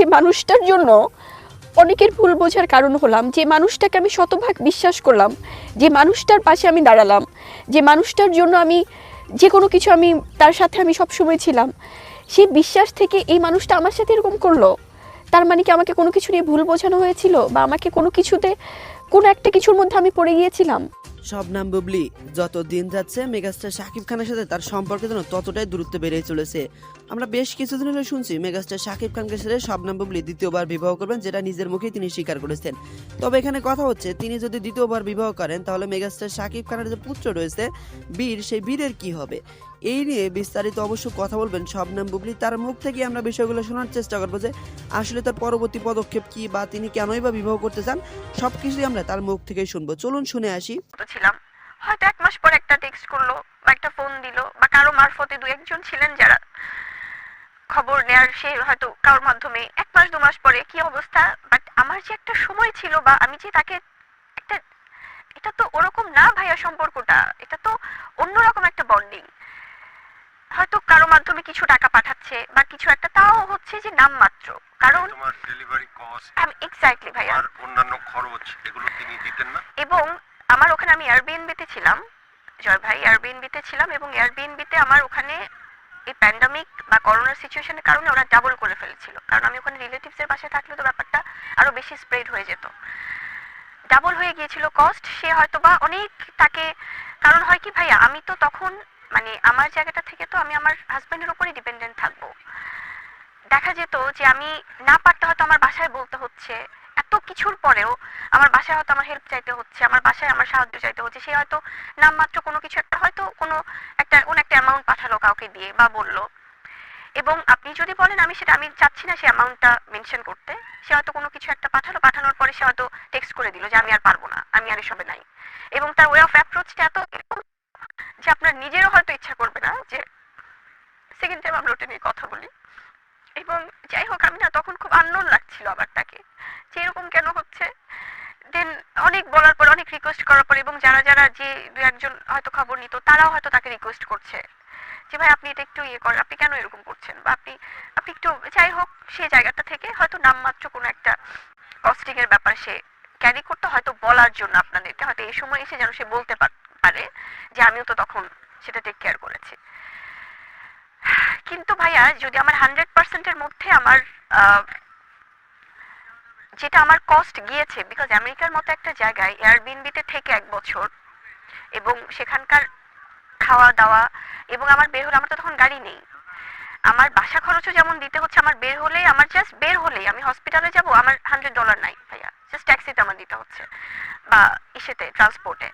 এই মানুষটার জন্য অনেকের ভুল বোঝার কারণ হলাম, যে মানুষটাকে আমি শতভাগ বিশ্বাস করলাম, যে মানুষটার পাশে আমি দাঁড়ালাম, যে মানুষটার জন্য আমি যে কোনো কিছু আমি তার সাথে আমি সবসময় ছিলাম, সেই বিশ্বাস থেকে এই মানুষটা আমার সাথে এরকম করলো। তার মানে কি আমাকে কোনো কিছু নিয়ে ভুল বোঝানো হয়েছিল, বা আমাকে কোনো কিছুতে কোনো একটা কিছুর মধ্যে আমি পড়ে গিয়েছিলাম? শবনম বুবলি, যত দিন যাচ্ছে মেগাস্টার শাকিব খানের সাথে তার সম্পর্ক যেন ততটাই দূরত্ব বেড়েই চলেছে। আমরা বেশ কিছুদিন হলে শুনছি মেগাস্টার শাকিব খানকে ছেড়ে শবনম বুবলি দ্বিতীয়বার বিবাহ করবেন, যেটা নিজের মুখেই তিনি স্বীকার করেছেন। তবে এখানে কথা হচ্ছে, তিনি যদি দ্বিতীয়বার বিবাহ করেন তাহলে মেগাস্টার শাকিব খানের যে পুত্র রয়েছে বীর, সেই বীরের কি হবে? এই নিয়ে বিস্তারিত অবশ্য কথা বলবেন শবনম বুবলি। তার মুখ থেকে আমরা বিষয়গুলো শোনার চেষ্টা করবো যে আসলে তার পরবর্তী পদক্ষেপ কি, বা তিনি কেনই বা বিবাহ করতে চান, সবকিছুই আমরা তার মুখ থেকেই শুনবো। চলুন শুনে আসি। ছিলাম, হয়তো 1 মাস পর একটা টেক্সট করলো বা একটা ফোন দিল, বা কারো মারফতে দু একজন ছিলেন যারা খবর নেয়ার, সে হয়তো কারোর মাধ্যমে 1 মাস 2 মাস পরে কি অবস্থা। বাট আমার যে একটা সময় ছিল, বা আমি যে তাকে একটা, এটা তো ওরকম না ভাইয়া সম্পর্কটা, এটা তো অন্যরকম একটা বন্ডিং। হয়তো কারো মাধ্যমে কিছু টাকা পাঠাচ্ছে বা কিছু একটা, তাও হচ্ছে যে নামমাত্র, কারণ তোমার ডেলিভারি কস্ট আমি এক্স্যাক্টলি ভাইয়া আর অন্যান্য খরচ এগুলো তিনি দিতেন না। এবং আমার ওখানে আমি এয়ারবিএনবিতে ছিলাম, জয় ভাই এয়ারবিএনবিতে ছিলাম, এবং এয়ারবিএনবিতে আমার ওখানে এই প্যান্ডামিক বা করোনার সিচুয়েশনের কারণে ওরা ডাবল করে ফেলেছিল, কারণ আমি ওখানে রিলেটিভসের বাসায় থাকলে তো ব্যাপারটা আরো বেশি স্প্রেড হয়ে যেত, ডাবল হয়ে গিয়েছিল কস্ট। সে হয়তো বা অনেক তাকে, কারণ হয় কি ভাইয়া, আমি তো তখন মানে আমার জায়গাটা থেকে তো আমি আমার হাজবেন্ডের উপরই ডিপেন্ডেন্ট থাকবো। দেখা যেত যে আমি না পারতে হয়তো আমার বাসায় বলতে হচ্ছে, এত কিছুর পরেও আমার বাসায় হয়তো আমার হেল্প চাইতে হচ্ছে, আমার বাসায় আমার সাহায্য চাইতে হচ্ছে। সে হয়তো নামমাত্র কোনো কিছু একটা, হয়তো কোন একটা অ্যামাউন্ট পাঠালো কাউকে দিয়ে বা বললো, এবং আপনি যদি বলেন, আমি চাচ্ছি না সে অ্যামাউন্টটা মেনশন করতে, সে হয়তো কোনো কিছু একটা পাঠালো, পাঠানোর পরে সে হয়তো টেক্সট করে দিল যে আমি আর পারবো না, আমি আর এসবে নাই। এবং তার ওয়ে অফ অ্যাপ্রোচটা এত এরকম যে আপনার নিজেরও হয়তো ইচ্ছা করবে না যে সেকেন্ড টাইম আমরা ওটা নিয়ে কথা বলি। এবং যাই হোক, আমি না তখন খুব আননোন লাগছিল আবার তাকে, যে এরকম কেন হচ্ছে। দেন অনেক বলার পর, অনেক রিকোয়েস্ট করার পর, এবং যারা যারা যে দু একজন হয়তো খবর নিত, তারাও হয়তো তাকে রিকোয়েস্ট করছে যে ভাই আপনি এটা একটু ইয়ে করেন, আপনি কেন এরকম করছেন, বা আপনি আপনি একটু, যাই হোক সেই জায়গাটা থেকে হয়তো নামমাত্র কোনো একটা কস্টিং এর ব্যাপার সে ক্যারি করতে, হয়তো বলার জন্য আপনাদেরকে, হয়তো এই সময় এসে যেন সে বলতে পারে যে আমিও তো তখন সেটা টেক কেয়ার করেছি। কিন্তু ভাইয়া, যদি আমার 100%-এর মধ্যে আমার যেটা আমার কস্ট গিয়েছে, বিকজ আমেরিকার মতো একটা জায়গায় এয়ারবিএনবিতে থেকে 1 বছর, এবং সেখানকার খাওয়া দাওয়া, এবং আমার বের হলে, আমার তো তখন গাড়ি নেই, আমার বাসা খরচও যেমন দিতে হচ্ছে, আমার বের হলেই, আমার জাস্ট বের হলেই আমি হসপিটালে যাব, আমার $100 নাই ভাইয়া, জাস্ট ট্যাক্সিতে আমার দিতে হচ্ছে, বা ইসেতে ট্রান্সপোর্টে।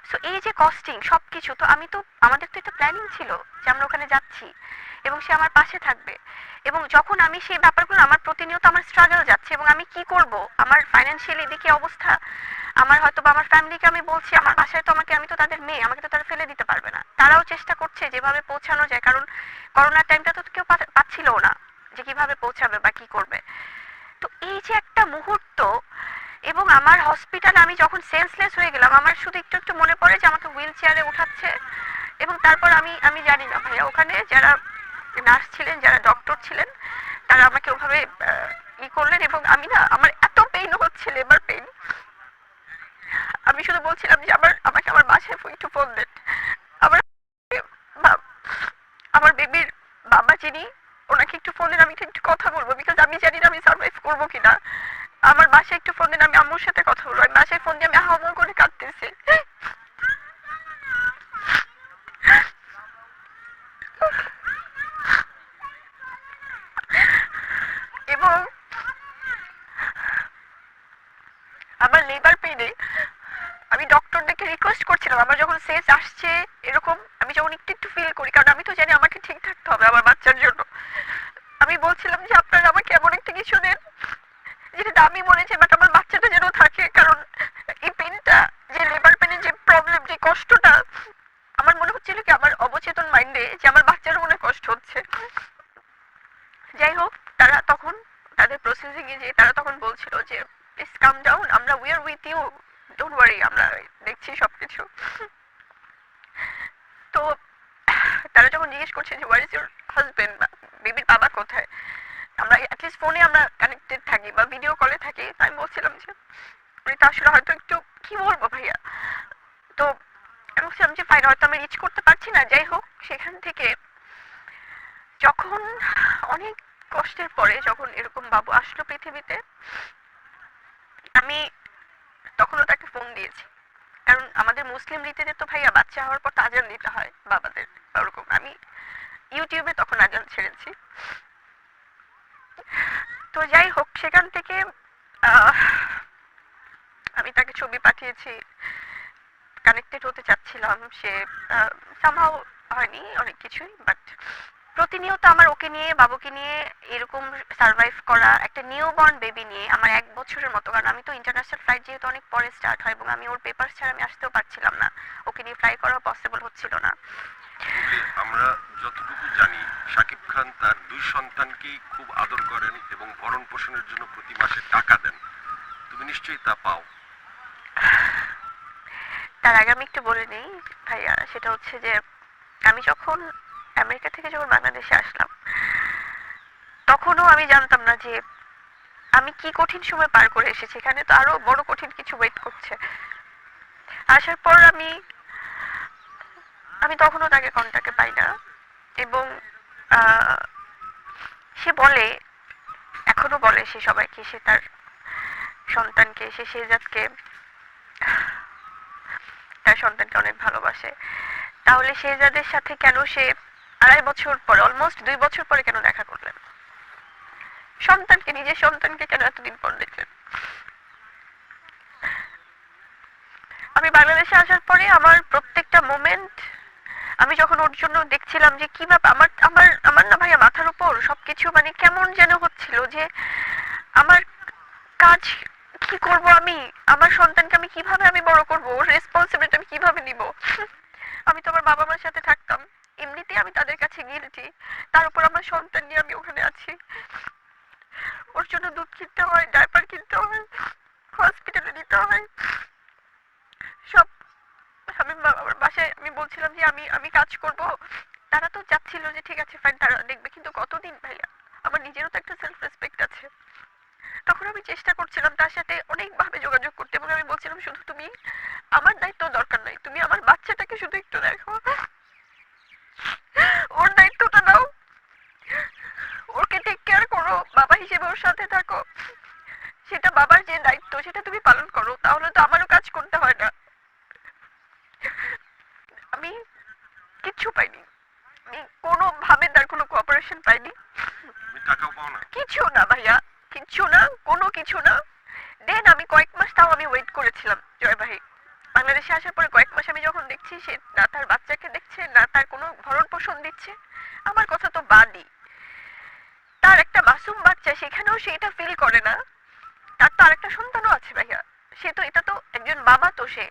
সো এই যে কস্টিং সবকিছু, তো আমি তো, আমাদের তো একটা প্ল্যানিং ছিল যে আমরা ওখানে যাচ্ছি এবং সে আমার পাশে থাকবে। এবং যখন আমি সেই ব্যাপারগুলো, আমার প্রতিনিয়ত আমার স্ট্রাগল যাচ্ছে, এবং আমি কি করব, আমার ফাইন্যান্সিয়ালি এদিকে অবস্থা, আমার হয়তো বা আমার ফ্যামিলিকে আমি বলছি, আমার বাসায় তো আমাকে, আমি তো তাদের মেয়ে, আমাকে তো তারা ফেলে দিতে পারবে না, তারাও চেষ্টা করছে যেভাবে পৌঁছানো যায়, কারণ করোনার টাইমটা তো কেউ পাচ্ছিল না যে কিভাবে পৌঁছাবে বা কি করবে। তো এই যে একটা মুহূর্ত, এবং আমার হসপিটালে আমি যখন সেন্সলেস হয়ে গেলাম, আমার শুধু একটু একটু মনে পড়ে যে আমাকে হুইল চেয়ারে উঠাচ্ছে, এবং তারপর আমি আমি জানি না ভাইয়া, ওখানে যারা নার্স ছিলেন, যারা ডক্টর ছিলেন, তারা আমাকে ওভাবে ই করলেন, এবং আমি না, আমার এত পেইন হচ্ছে, লেবার পেইন, আমি শুধু বলছিলাম যে আমাকে আমার বাসায় একটু ফোন দেন, আমার বা- আমার বেবির বাবা যিনি, ওনাকে একটু ফোন দিন, আমি একটু কথা বলবো, বিকজ আমি জানি না আমি সার্ভাইভ করবো কিনা। আমার বাসায় একটু ফোন দিন, আমি আম্মুর সাথে কথা বলবো। আমি বাসায় ফোন দিয়ে আমি হাওমাও করে কাঁদতেছি, এবং আমার লেবার পেইনে আমি ডক্টরদেরকে রিকোয়েস্ট করছিলাম, আমার যখন সেন্স আসছে এরকম, আমি যখন একটু একটু ফিল করি, কারণ আমি তো জানি আমাকে ঠিক থাকতে হবে আমার বাচ্চার জন্য, আমি বলছিলাম যে আপনারা আমাকে এমন একটা কিছু দেন যেটা দামি মনে হচ্ছে, বাট আমার বাচ্চাটা যেন থাকে, কারণ এই পেনটা, যে লেবার পেনের যে প্রবলেম, যে কষ্টটা, আমার মনে হচ্ছিল কি আমার অবচেতন মাইন্ডে যে আমার বাচ্চারও মনে কষ্ট হচ্ছে। যাই হোক, তারা তখন তাদের প্রসেসিং এ, যে তারা তখন বলছিল যে প্লিজ কাম ডাউন, আমরা we are with you, don't worry, আমরা দেখছি সবকিছু। তো তারা যখন জিজ্ঞেস করছে যে হোয়ার ইজ ইউর হাজবেন্ড, বেবির বাবা কোথায়, আমরা অ্যাটলিস্ট ফোনে আমরা কানেক্টেড থাকি বা ভিডিও কলে থাকি। তাই আমি বলছিলাম যে রিতা আসলে হয়তো একটু কি বলবো ভাইয়া, তো আমি বলছিলাম যে ফাইন হয়তো আমি রিচ করতে পারছি না, যাই হোক। সেখান থেকে যখন অনেক কষ্টের পরে যখন এরকম বাবু আসলো পৃথিবীতে, আমি তখনও তাকে ফোন দিয়েছি। কারণ আমাদের মুসলিম রীতিতে তো ভাইয়া বাচ্চা হওয়ার পর তো আজান দিতে হয় বাবাদের, ওরকম আমি ইউটিউবে তখন আজান ছেড়েছি। তো যাই হোক, সেখান থেকে আহ, আমি তাকে ছবি পাঠিয়েছি, কানেক্টেড হতে চাচ্ছিলাম। সে সামহাও হয়নি অনেক কিছুই, বাট প্রতিনিয়ত আমার ওকে নিয়ে বাবুকে নিয়ে এরকম সার্ভাইভ করা, একটা নিউ বর্ন বেবি নিয়ে আমার 1 বছরের মতো, কারণ আমি তো ইন্টারন্যাশনাল ফ্লাইট যেহেতু অনেক পরে স্টার্ট হয় এবং আমি ওর পেপার ছাড়া আমি আসতেও পারছিলাম না, ওকে নিয়ে ফ্লাই করা পসিবল হচ্ছিল না। বুবলি, আমরা যতটুকু জানি শাকিব খান তার 2 সন্তানকেই খুব আদর করেন এবং ভরণ পোষণের জন্য প্রতি মাসে টাকা দেন। তুমি নিশ্চয়ই তা পাও। তার আগে আমি একটু বলে নিই ভাইয়া, সেটা হচ্ছে যে আমি যখন আমেরিকা থেকে যখন বাংলাদেশে আসলাম, তখনও আমি জানতাম না যে আমি কি কঠিন সময় পার করে এসেছি, এখানে তো আরো বড় কঠিন কিছু ওয়েট করছে। আসার পর আমি আমি তখনও তাকে কন্টাক্টে পাই না, এবং আহ, সে বলে, এখনো বলে সে সবাইকে, সে তার সন্তানকে, সে শেহজাদকে, তার সন্তানকে অনেক ভালোবাসে। তাহলে শেহজাদের সাথে কেন সে 2.5 বছর পরে, অলমোস্ট 2 বছর পরে কেন দেখা করলেন? সন্তানকে, নিজের সন্তানকে কেন এতদিন পর দেখলেন? আমি বাংলাদেশে আসার পরে আমার প্রত্যেকটা মোমেন্ট, আমি যখন ওর জন্য দেখছিলাম যে কি ব্যাপার, আমার আমার আমার না ভাইয়া মাথার উপর সবকিছু মানে কেমন যেন হচ্ছিল, যে আমার কাজ কি করব আমি, আমার সন্তানকে আমি কিভাবে আমি বড় করব, ওর রেসপন্সিবিলিটি আমি কিভাবে নিব। আমি তো আমার বাবা মার সাথে থাকতাম, এমনিতেই আমি তাদের কাছে গিলটি, তার উপর আমার সন্তান নিয়ে আমি ওখানে আছি, ওর জন্য দুধ কিনতে হয়, ডায়পার কিনতে হয়, হসপিটালে নিতে হয় সব। আমি আমার বাসায় আমি বলছিলাম যে আমি আমি কাজ করব, তারা তো চাচ্ছিল যে ঠিক আছে ফাইন তারা দেখবে, কিন্তু কতদিন ভাইয়া, আমার নিজেরও তো একটা সেলফ রেসপেক্ট আছে। তখন আমি চেষ্টা করছিলাম তার সাথে অনেকভাবে যোগাযোগ করতে, এবং আমি বলছিলাম শুধু তুমি, আমার দায়িত্ব দরকার নাই, তুমি আমার বাচ্চাটাকে শুধু একটু দেখো, ওর দায়িত্বটা নাও, ওকে টেক কেয়ার করো, বাবা হিসেবে ওর সাথে থাকো, সেটা বাবার যে দায়িত্ব সেটা তুমি পালন করো, তাহলে তো আমারও কাজ করতে হয় না। আমি কিচ্ছু পাইনি, আমি কোনোভাবে তার কোনো কোঅপারেশন পাইনি, তুমি টাকাও পাও না? কিছু না ভাইয়া, কিচ্ছু না, কোনো কিছু না। দেন আমি কয়েক মাস তাও আমি ওয়েট করেছিলাম জয় ভাই। বাংলাদেশে আসার পরে কয়েক মাস আমি যখন দেখছি সে না তার বাচ্চাকে দেখছে, না তার কোনো ভরণ পোষণ দিচ্ছে, আমার কথা তো বাদই, তার একটা মাসুম বাচ্চা, সেখানেও সে এটা ফিল করে না। তার তো আরেকটা সন্তানও আছে ভাইয়া, সে তো, এটা তো একজন বাবা, তো সে